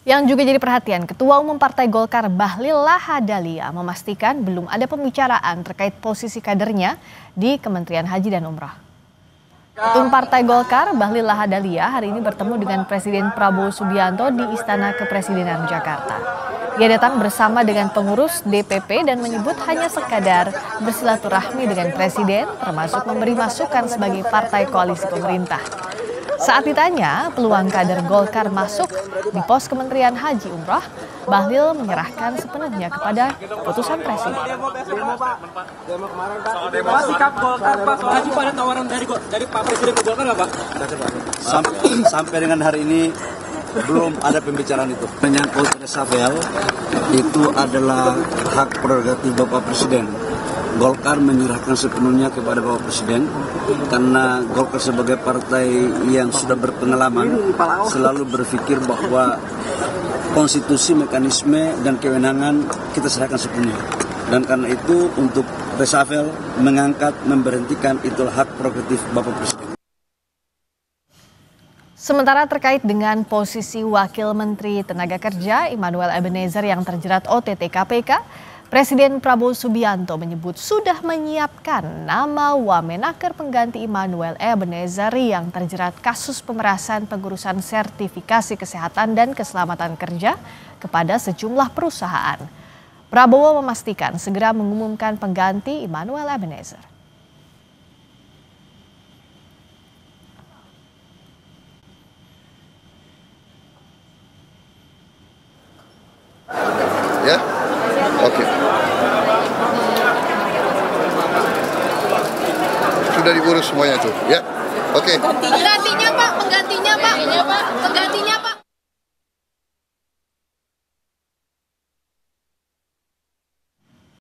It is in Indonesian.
Yang juga jadi perhatian, Ketua Umum Partai Golkar Bahlil Lahadalia memastikan belum ada pembicaraan terkait posisi kadernya di Kementerian Haji dan Umrah. Ketua Umum Partai Golkar Bahlil Lahadalia hari ini bertemu dengan Presiden Prabowo Subianto di Istana Kepresidenan Jakarta. Dia datang bersama dengan pengurus DPP dan menyebut hanya sekadar bersilaturahmi dengan Presiden, termasuk memberi masukan sebagai partai koalisi pemerintah. Saat ditanya peluang kader Golkar masuk di pos Kementerian Haji Umrah, Bahlil menyerahkan sepenuhnya kepada putusan Presiden. Sikap Golkar Pak Haji pada tawaran dari Pak Presiden ke Golkar nggak Pak? Sampai dengan hari ini belum ada pembicaraan itu. Menyangkut reshuffle itu adalah hak prerogatif Bapak Presiden. Golkar menyerahkan sepenuhnya kepada Bapak Presiden karena Golkar sebagai partai yang sudah berpengalaman selalu berpikir bahwa konstitusi, mekanisme, dan kewenangan kita serahkan sepenuhnya. Dan karena itu untuk reshuffle, mengangkat, memberhentikan itu hak prerogatif Bapak Presiden. Sementara terkait dengan posisi Wakil Menteri Tenaga Kerja Immanuel Ebenezer yang terjerat OTT KPK, Presiden Prabowo Subianto menyebut sudah menyiapkan nama Wamenaker pengganti Immanuel Ebenezer yang terjerat kasus pemerasan pengurusan sertifikasi kesehatan dan keselamatan kerja kepada sejumlah perusahaan. Prabowo memastikan segera mengumumkan pengganti Immanuel Ebenezer. Ya, oke. Sudah diurus semuanya tuh, ya. Oke. Penggantinya Pak.